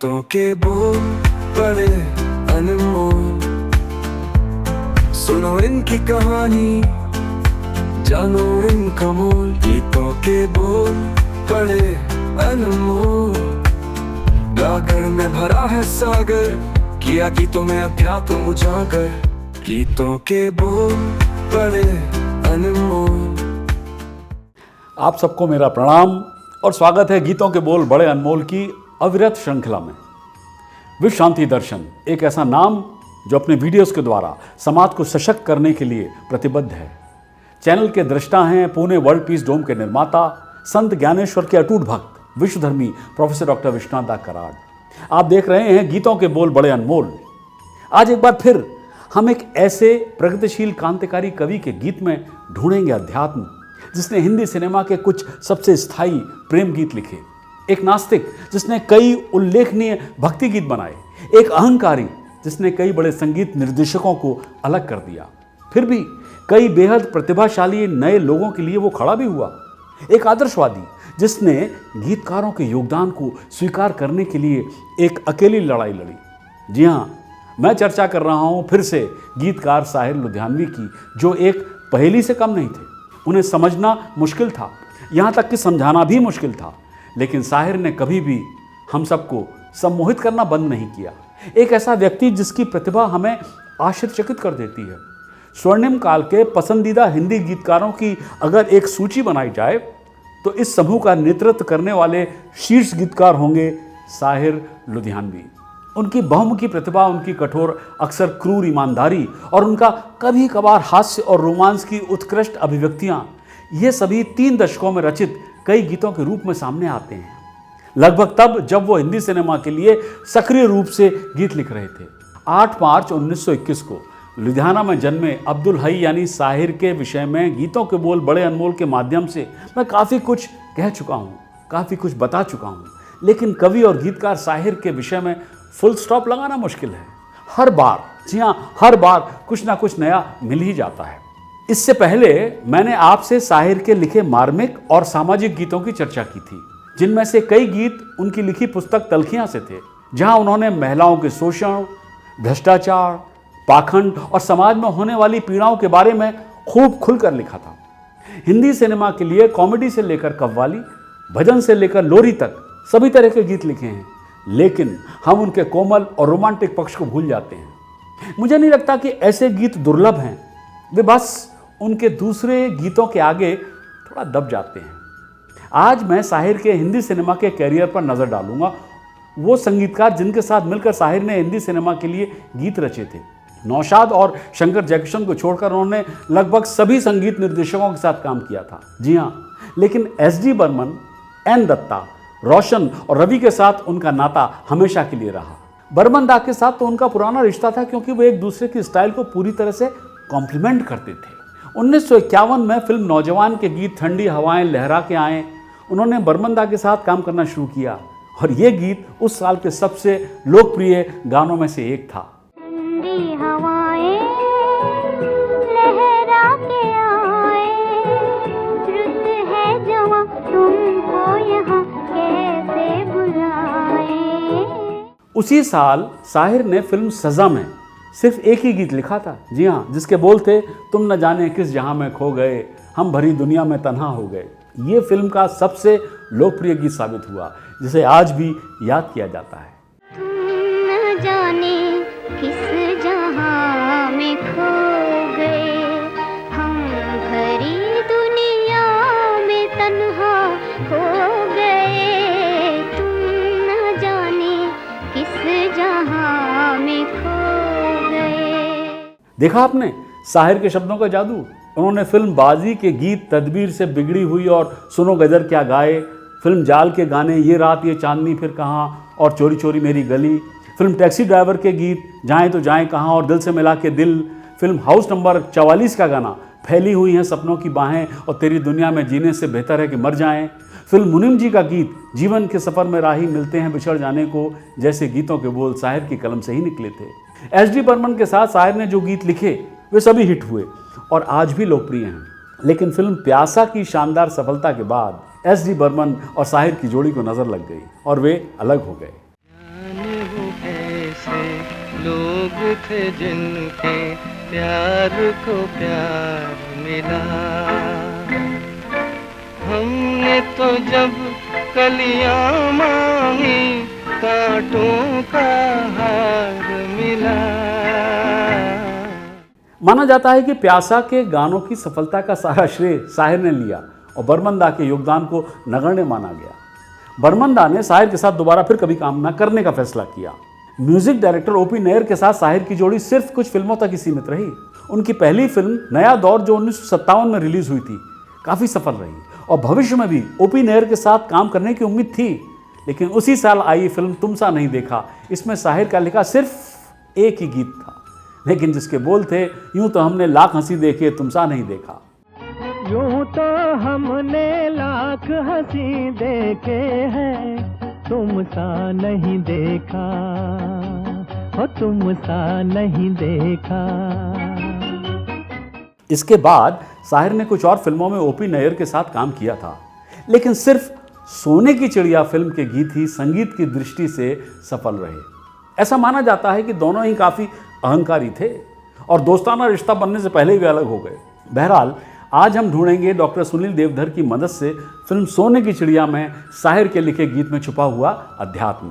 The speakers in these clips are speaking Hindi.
गीतों के बोल बड़े अनमोल, सुनो इनकी कहानी, जानो इनका मोल। गीतों के बोल बड़े अनमोल, गागर में भरा है सागर, किया गीतों में अध्यात्म उजागर। गीतों के बोल बड़े अनमोल। आप सबको मेरा प्रणाम और स्वागत है गीतों के बोल बड़े अनमोल की अविरत श्रृंखला में। विश्व शांति दर्शन एक ऐसा नाम जो अपने वीडियोस के द्वारा समाज को सशक्त करने के लिए प्रतिबद्ध है। चैनल के दृष्टा हैं पुणे वर्ल्ड पीस डोम के निर्माता संत ज्ञानेश्वर के अटूट भक्त विश्वधर्मी प्रोफेसर डॉक्टर विश्वनाथ दा कराड़। आप देख रहे हैं गीतों के बोल बड़े अनमोल। आज एक बार फिर हम एक ऐसे प्रगतिशील क्रांतिकारी कवि के गीत में ढूंढेंगे अध्यात्म, जिसने हिंदी सिनेमा के कुछ सबसे स्थायी प्रेम गीत लिखे। एक नास्तिक जिसने कई उल्लेखनीय भक्ति गीत बनाए। एक अहंकारी जिसने कई बड़े संगीत निर्देशकों को अलग कर दिया, फिर भी कई बेहद प्रतिभाशाली नए लोगों के लिए वो खड़ा भी हुआ। एक आदर्शवादी जिसने गीतकारों के योगदान को स्वीकार करने के लिए एक अकेली लड़ाई लड़ी। जी हाँ, मैं चर्चा कर रहा हूँ फिर से गीतकार साहिर लुधियानवी की, जो एक पहेली से कम नहीं थे। उन्हें समझना मुश्किल था, यहाँ तक कि समझाना भी मुश्किल था, लेकिन साहिर ने कभी भी हम सबको सम्मोहित करना बंद नहीं किया। एक ऐसा व्यक्ति जिसकी प्रतिभा हमें आश्चर्यचकित कर देती है। स्वर्णिम काल के पसंदीदा हिंदी गीतकारों की अगर एक सूची बनाई जाए तो इस समूह का नेतृत्व करने वाले शीर्ष गीतकार होंगे साहिर लुधियानवी। उनकी बहुमुखी प्रतिभा, उनकी कठोर अक्सर क्रूर ईमानदारी और उनका कभी कभार हास्य और रोमांस की उत्कृष्ट अभिव्यक्तियां, ये सभी 3 दशकों में रचित कई गीतों के रूप में सामने आते हैं, लगभग तब जब वो हिंदी सिनेमा के लिए सक्रिय रूप से गीत लिख रहे थे। 8 मार्च 1921 को लुधियाना में जन्मे अब्दुल हई यानी साहिर के विषय में गीतों के बोल बड़े अनमोल के माध्यम से मैं काफ़ी कुछ कह चुका हूँ, काफ़ी कुछ बता चुका हूँ, लेकिन कवि और गीतकार साहिर के विषय में फुल स्टॉप लगाना मुश्किल है। हर बार, जी हाँ, हर बार कुछ ना कुछ नया मिल ही जाता है। इससे पहले मैंने आपसे साहिर के लिखे मार्मिक और सामाजिक गीतों की चर्चा की थी, जिनमें से कई गीत उनकी लिखी पुस्तक तलखियां से थे, जहां उन्होंने महिलाओं के शोषण, भ्रष्टाचार, पाखंड और समाज में होने वाली पीड़ाओं के बारे में खूब खुलकर लिखा था। हिंदी सिनेमा के लिए कॉमेडी से लेकर कव्वाली, भजन से लेकर लोरी तक सभी तरह के गीत लिखे हैं, लेकिन हम उनके कोमल और रोमांटिक पक्ष को भूल जाते हैं। मुझे नहीं लगता कि ऐसे गीत दुर्लभ हैं, वे बस उनके दूसरे गीतों के आगे थोड़ा दब जाते हैं। आज मैं साहिर के हिंदी सिनेमा के कैरियर पर नज़र डालूंगा। वो संगीतकार जिनके साथ मिलकर साहिर ने हिंदी सिनेमा के लिए गीत रचे थे। नौशाद और शंकर जयकिशन को छोड़कर उन्होंने लगभग सभी संगीत निर्देशकों के साथ काम किया था। जी हाँ, लेकिन एस.डी. बर्मन, एन. दत्ता, रोशन और रवि के साथ उनका नाता हमेशा के लिए रहा। बर्मन दा के साथ तो उनका पुराना रिश्ता था, क्योंकि वो एक दूसरे की स्टाइल को पूरी तरह से कॉम्प्लीमेंट करते थे। 1951 में फिल्म नौजवान के गीत ठंडी हवाएं लहरा के आए, उन्होंने बर्मन दा के साथ काम करना शुरू किया और ये गीत उस साल के सबसे लोकप्रिय गानों में से एक था। ठंडी हवाएं लहरा के आए, रुत है जवां तुमको यहाँ कैसे बुलाए। उसी साल साहिर ने फिल्म सजा में सिर्फ एक ही गीत लिखा था, जी हाँ, जिसके बोल थे, तुम न जाने किस जहां में खो गए, हम भरी दुनिया में तन्हा हो गए। ये फिल्म का सबसे लोकप्रिय गीत साबित हुआ, जिसे आज भी याद किया जाता है। तुम न जाने किस जहां में खो गए, हम भरी दुनिया में तन्हा हो गए। तुम न जाने किस जहां में खो गए। देखा आपने साहिर के शब्दों का जादू। उन्होंने फिल्म बाजी के गीत तदबीर से बिगड़ी हुई और सुनो गदर क्या गाए, फिल्म जाल के गाने ये रात ये चांदनी फिर कहाँ और चोरी चोरी मेरी गली, फिल्म टैक्सी ड्राइवर के गीत जाएं तो जाएं कहाँ और दिल से मिला के दिल, फिल्म हाउस नंबर 44 का गाना फैली हुई हैं सपनों की बाहें और तेरी दुनिया में जीने से बेहतर है कि मर जाएं, फिल्म मुनीम जी का गीत जीवन के सफ़र में राही मिलते हैं बिछड़ जाने को, जैसे गीतों के बोल साहिर की कलम से ही निकले थे। एस.डी. बर्मन के साथ साहिर ने जो गीत लिखे वे सभी हिट हुए और आज भी लोकप्रिय हैं, लेकिन फिल्म प्यासा की शानदार सफलता के बाद एस.डी. बर्मन और साहिर की जोड़ी को नज़र लग गई और वे अलग हो गए। लोग थे जिनके प्यार को प्यार मिला। हमने तो जब कलियां मांगी कांटों का हार मिला। माना जाता है कि प्यासा के गानों की सफलता का सारा श्रेय साहिर ने लिया और बर्मन दा के योगदान को नगण्य माना गया। बर्मन दा ने साहिर के साथ दोबारा फिर कभी काम न करने का फैसला किया। म्यूजिक डायरेक्टर ओपी नैयर के साथ साहिर की जोड़ी सिर्फ कुछ फिल्मों तक ही सीमित रही। उनकी पहली फिल्म नया दौर जो 1957 में रिलीज हुई थी काफ़ी सफल रही और भविष्य में भी ओपी नैयर के साथ काम करने की उम्मीद थी। लेकिन उसी साल आई फिल्म तुमसा नहीं देखा, इसमें साहिर का लिखा सिर्फ एक ही गीत था, लेकिन जिसके बोल थे यूं तो हमने लाख हंसी देखे तुमसा नहीं देखा। यूं तो हमने लाख हंसी देखे हैं तुमसा नहीं देखा, हो तुमसा नहीं देखा। इसके बाद साहिर ने कुछ और फिल्मों में ओपी नैयर के साथ काम किया था, लेकिन सिर्फ सोने की चिड़िया फिल्म के गीत ही संगीत की दृष्टि से सफल रहे। ऐसा माना जाता है कि दोनों ही काफ़ी अहंकारी थे और दोस्ताना रिश्ता बनने से पहले ही वे अलग हो गए। बहरहाल आज हम ढूंढेंगे डॉक्टर सुनील देवधर की मदद से फिल्म सोने की चिड़िया में साहिर के लिखे गीत में छुपा हुआ अध्यात्म।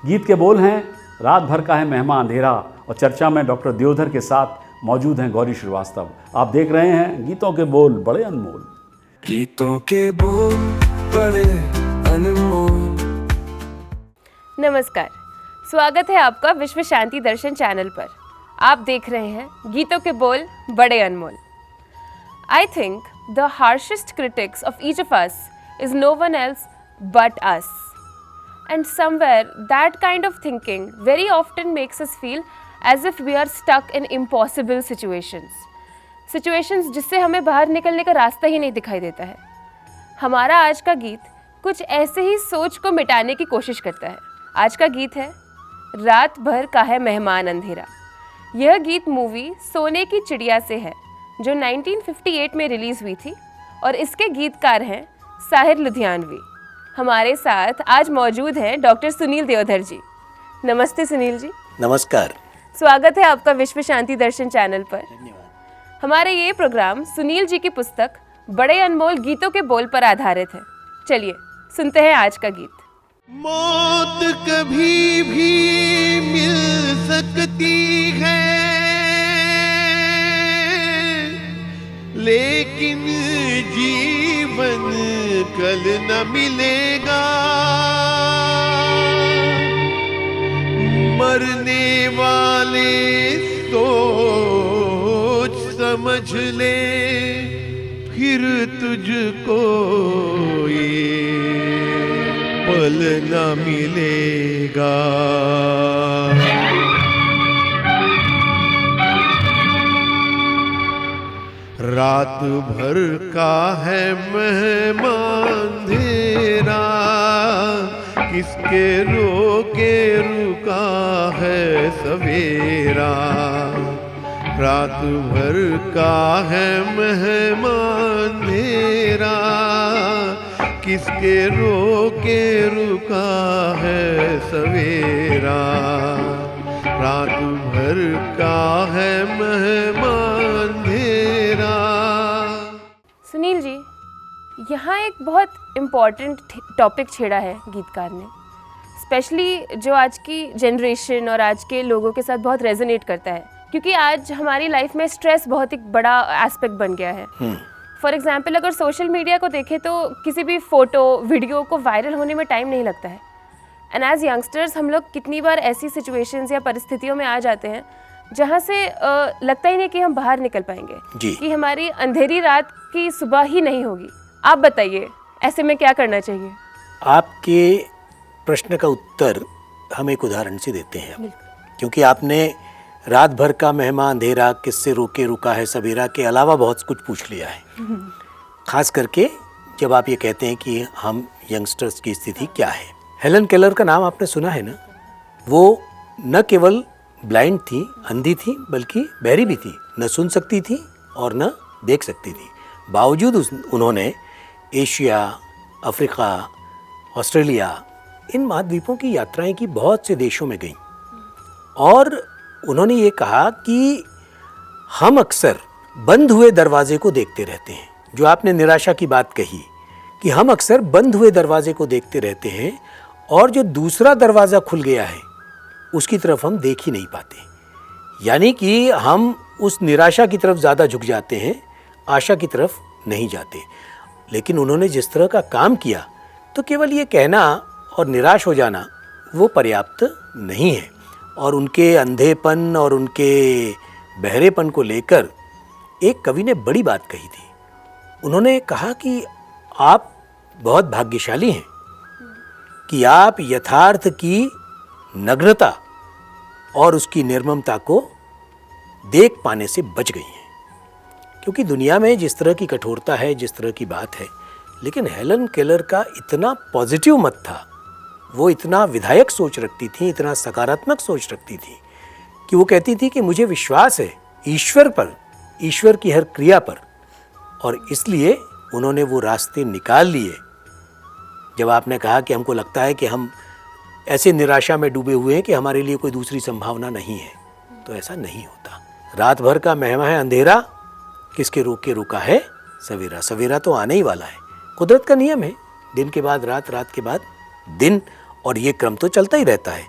गीत के बोल हैं रात भर का है मेहमा अंधेरा और चर्चा में डॉक्टर देवधर के साथ मौजूद हैं गौरी श्रीवास्तव। आप देख रहे हैं गीतों के बोल बड़े अनमोल। गीतों के बोल बड़े अनमोल। नमस्कार, स्वागत है आपका विश्व शांति दर्शन चैनल पर। आप देख रहे हैं गीतों के बोल बड़े अनमोल। I think the harshest critics of each of us is no one else but us. And somewhere that kind of thinking very often makes us feel as if we are stuck in impossible situations. Situations जिससे हमें बाहर निकलने का रास्ता ही नहीं दिखाई देता है। हमारा आज का गीत कुछ ऐसे ही सोच को मिटाने की कोशिश करता है। आज का गीत है रात भर का है मेहमान अंधेरा। यह गीत मूवी सोने की चिड़िया से है जो 1958 में रिलीज हुई थी और इसके गीतकार हैं साहिर लुधियानवी। हमारे साथ आज मौजूद हैं डॉक्टर सुनील देवधर जी। नमस्ते सुनील जी। नमस्कार। स्वागत है आपका विश्व शांति दर्शन चैनल पर। धन्यवाद। हमारे ये प्रोग्राम सुनील जी की पुस्तक बड़े अनमोल गीतों के बोल पर आधारित है। चलिए सुनते हैं आज का गीत। मौत कभी भी मिल सकती है लेकिन जीवन कल न मिलेगा। मरने वाले सोच समझ ले फिर तुझको ये पल न मिलेगा। रात भर का है मेहमान अंधेरा किसके रोके रुका है सवेरा। रात भर का है मेहमान अंधेरा किसके रोके रुका है सवेरा। रात भर का है मेहमान अंधेरा। सुनील जी, यहाँ एक बहुत इम्पॉर्टेंट टॉपिक छेड़ा है गीतकार ने, स्पेशली जो आज की जनरेशन और आज के लोगों के साथ बहुत रेजोनेट करता है, क्योंकि आज हमारी लाइफ में स्ट्रेस बहुत एक बड़ा एस्पेक्ट बन गया है। फॉर एग्जाम्पल अगर सोशल मीडिया को देखें तो किसी भी फ़ोटो वीडियो को वायरल होने में टाइम नहीं लगता है। एंड एज यंगस्टर्स हम लोग कितनी बार ऐसी सिचुएशंस या परिस्थितियों में आ जाते हैं जहाँ से लगता ही नहीं कि हम बाहर निकल पाएंगे, कि हमारी अंधेरी रात की सुबह ही नहीं होगी। आप बताइए ऐसे में क्या करना चाहिए? आपके प्रश्न का उत्तर हम एक उदाहरण से देते हैं, क्योंकि आपने रात भर का मेहमान अंधेरा किससे रोके रुका है सवेरा के अलावा बहुत कुछ पूछ लिया है। खास करके जब आप ये कहते हैं कि हम यंगस्टर्स की स्थिति क्या है। हेलन केलर का नाम आपने सुना है ना? वो न केवल ब्लाइंड थी, अंधी थी, बल्कि बहरी भी थी, न सुन सकती थी और न देख सकती थी। बावजूद उन्होंने एशिया, अफ्रीका, ऑस्ट्रेलिया इन महाद्वीपों की यात्राएं की, बहुत से देशों में गईं और उन्होंने ये कहा कि हम अक्सर बंद हुए दरवाजे को देखते रहते हैं। जो आपने निराशा की बात कही कि हम अक्सर बंद हुए दरवाजे को देखते रहते हैं और जो दूसरा दरवाज़ा खुल गया है उसकी तरफ हम देख ही नहीं पाते। यानी कि हम उस निराशा की तरफ ज़्यादा झुक जाते हैं, आशा की तरफ नहीं जाते। लेकिन उन्होंने जिस तरह का काम किया तो केवल ये कहना और निराश हो जाना वो पर्याप्त नहीं है। और उनके अंधेपन और उनके बहरेपन को लेकर एक कवि ने बड़ी बात कही थी। उन्होंने कहा कि आप बहुत भाग्यशाली हैं कि आप यथार्थ की नग्नता और उसकी निर्ममता को देख पाने से बच गई हैं। क्योंकि दुनिया में जिस तरह की कठोरता है, जिस तरह की बात है, लेकिन हेलन केलर का इतना पॉजिटिव मत था, वो इतना विधायक सोच रखती थी, इतना सकारात्मक सोच रखती थी कि वो कहती थी कि मुझे विश्वास है ईश्वर पर, ईश्वर की हर क्रिया पर, और इसलिए उन्होंने वो रास्ते निकाल लिए। जब आपने कहा कि हमको लगता है कि हम ऐसे निराशा में डूबे हुए हैं कि हमारे लिए कोई दूसरी संभावना नहीं है, तो ऐसा नहीं होता। रात भर का मेहमा है अंधेरा, किसके रोके रुका है सवेरा। सवेरा तो आने ही वाला है, कुदरत का नियम है, दिन के बाद रात, रात के बाद दिन, और ये क्रम तो चलता ही रहता है।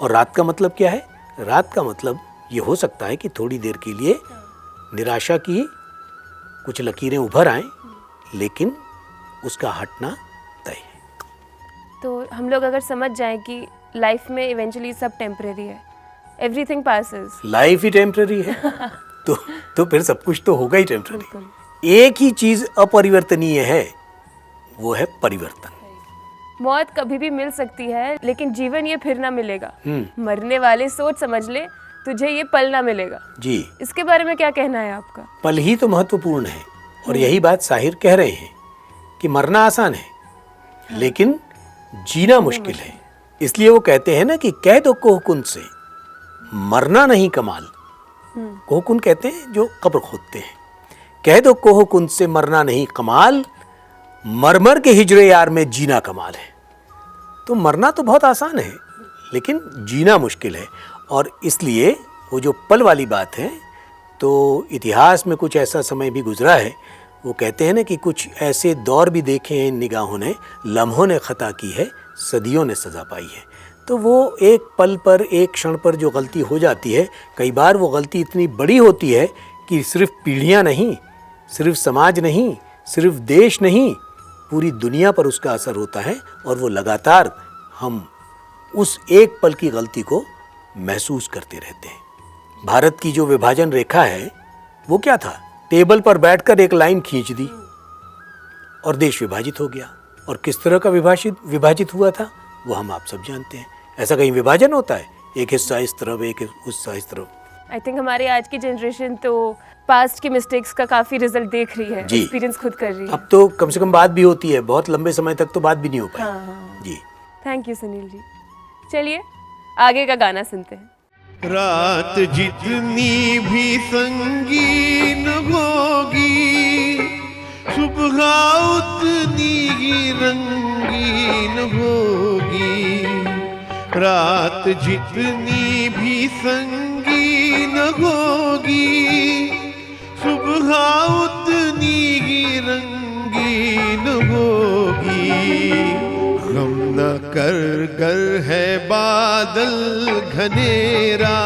और रात का मतलब क्या है? रात का मतलब ये हो सकता है कि थोड़ी देर के लिए निराशा की कुछ लकीरें उभर आएं, लेकिन उसका हटना तय है। तो हम लोग अगर समझ जाएं कि लाइफ में इवेंचुअली सब टेम्परेरी है, एवरीथिंग पासेस, लाइफ ही टेम्पररी है तो फिर सब कुछ तो होगा ही टेम्पररी। एक ही चीज अपरिवर्तनीय है, वो है परिवर्तन। मौत कभी भी मिल सकती है, लेकिन जीवन ये फिर ना मिलेगा। मरने वाले सोच समझ ले, तुझे ये पल ना मिलेगा। जी, इसके बारे में क्या कहना है आपका? पल ही तो महत्वपूर्ण है, और यही बात साहिर कह रहे हैं कि मरना आसान है, लेकिन जीना मुश्किल है। इसलिए वो कहते हैं ना कि कह दो कोहकुन से मरना नहीं कमाल। कोहकुन कहते हैं जो कब्र खोदते हैं। कह दो कोहकुन से मरना नहीं कमाल, मरमर के हिजरे यार में जीना कमाल है। तो मरना तो बहुत आसान है, लेकिन जीना मुश्किल है। और इसलिए वो जो पल वाली बात है, तो इतिहास में कुछ ऐसा समय भी गुजरा है, वो कहते हैं ना कि कुछ ऐसे दौर भी देखे हैं इन निगाहों ने, लम्हों ने खता की है, सदियों ने सजा पाई है। तो वो एक पल पर, एक क्षण पर जो गलती हो जाती है, कई बार वो गलती इतनी बड़ी होती है कि सिर्फ पीढ़ियाँ नहीं, सिर्फ समाज नहीं, सिर्फ देश नहीं, पूरी दुनिया पर उसका असर होता है। और वो लगातार हम उस एक पल की गलती को महसूस करते रहते हैं। भारत की जो विभाजन रेखा है वो क्या था? टेबल पर बैठकर एक लाइन खींच दी और देश विभाजित हो गया। और किस तरह का विभाजित हुआ था वो हम आप सब जानते हैं। ऐसा कहीं विभाजन होता है? एक हिस्सा इस तरफ, एक हिस्सा इस तरफ। आई थिंक हमारे आज की जनरेशन तो पास्ट के मिस्टेक्स का काफी रिजल्ट देख रही है, एक्सपीरियंस खुद कर रही है। अब तो कम से कम बात भी होती है, बहुत लंबे समय तक तो बात भी नहीं हो पाई। जी, थैंक यू सुनील जी। चलिए आगे का गाना सुनते हैं। रात जितनी भी संगीन होगी, सुबह उतनी ही रंगीन होगी। रात जितनी भी संगीन होगी, सुबह उतनी ही रंगीन होगी। गम न कर है बादल घनेरा,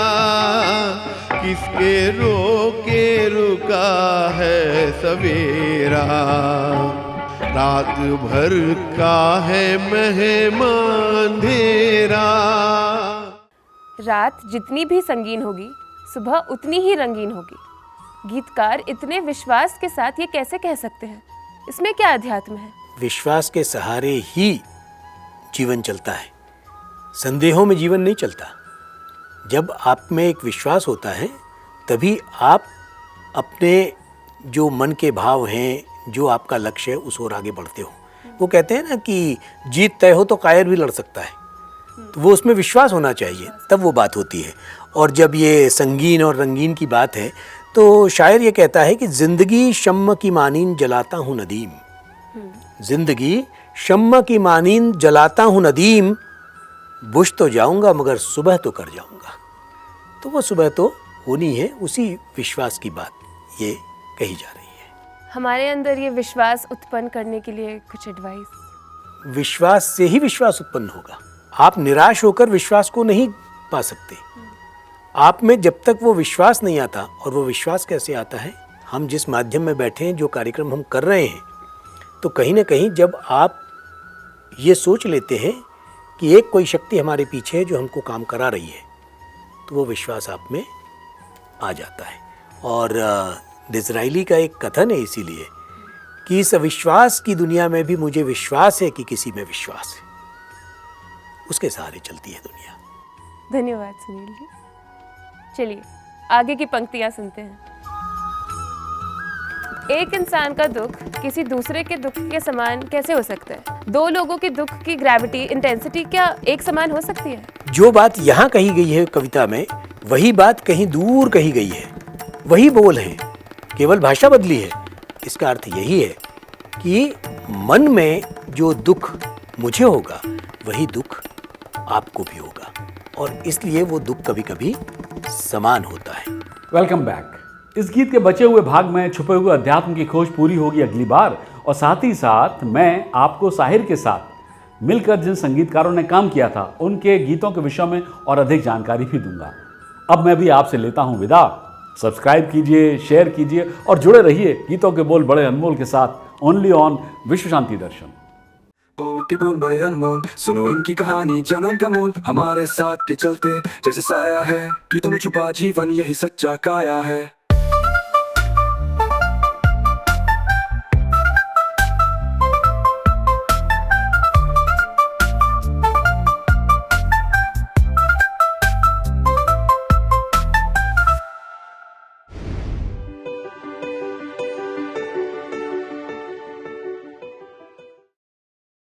किसके रोके रुका है सवेरा। रात भर का है मेहमान अंधेरा। रात जितनी भी संगीन होगी, सुबह उतनी ही रंगीन होगी। गीतकार इतने विश्वास के साथ ये कैसे कह सकते हैं? इसमें क्या अध्यात्म है? विश्वास के सहारे ही जीवन चलता है, संदेहों में जीवन नहीं चलता। जब आप में एक विश्वास होता है तभी आप अपने जो मन के भाव हैं, जो आपका लक्ष्य है, उस ओर आगे बढ़ते हो। वो कहते हैं ना कि जीत तय हो तो कायर भी लड़ सकता है, तो वो उसमें विश्वास होना चाहिए, तब वो बात होती है। और जब ये संगीन और रंगीन की बात है तो शायर ये कहता है कि जिंदगी शम्म की मानीन जलाता हूँ नदीम। जिंदगी शम्म की मानीन जलाता हूँ नदीम, बुझ तो जाऊंगा मगर सुबह तो कर जाऊंगा। तो वो सुबह तो होनी है। उसी विश्वास की बात ये कही जा रही है। हमारे अंदर ये विश्वास उत्पन्न करने के लिए कुछ एडवाइस? विश्वास से ही विश्वास उत्पन्न होगा। आप निराश होकर विश्वास को नहीं पा सकते। आप में जब तक वो विश्वास नहीं आता, और वो विश्वास कैसे आता है, हम जिस माध्यम में बैठे हैं, जो कार्यक्रम हम कर रहे हैं, तो कहीं ना कहीं जब आप ये सोच लेते हैं कि एक कोई शक्ति हमारे पीछे है जो हमको काम करा रही है, तो वो विश्वास आप में आ जाता है। और डिज़राइली का एक कथन है इसीलिए कि इस अविश्वास की दुनिया में भी मुझे विश्वास है कि किसी में विश्वास है, उसके सहारे चलती है दुनिया। धन्यवाद सुनील जी। चलिए आगे की पंक्तियां सुनते हैं। एक इंसान का दुख किसी दूसरे के दुख के समान कैसे हो सकता है? दो लोगों के दुख की ग्रेविटी, इंटेंसिटी क्या एक समान हो सकती है? जो बात यहाँ कही गई है कविता में, वही बात कहीं दूर कही गई है, वही बोल है, केवल भाषा बदली है। इसका अर्थ यही है कि मन में जो दुख मुझे होगा, वही दुख आपको भी होगा, और इसलिए वो दुख कभी कभी समान होता है। Welcome back. इस गीत के बचे हुए भाग में छुपे हुए अध्यात्म की खोज पूरी होगी अगली बार, और साथ ही साथ मैं आपको साहिर के साथ मिलकर जिन संगीतकारों ने काम किया था उनके गीतों के विषय में और अधिक जानकारी भी दूंगा। अब मैं भी आपसे लेता हूं विदा। सब्सक्राइब कीजिए, शेयर कीजिए और जुड़े रहिए गीतों के बोल बड़े अनमोल के साथ, ओनली ऑन विश्व शांति दर्शन। के बोल बड़े अनमोल, सुनो इनकी कहानी जनन का मोल। हमारे साथ चलते जैसे साया है, कि तुम छुपा जीवन यही सच्चा काया है।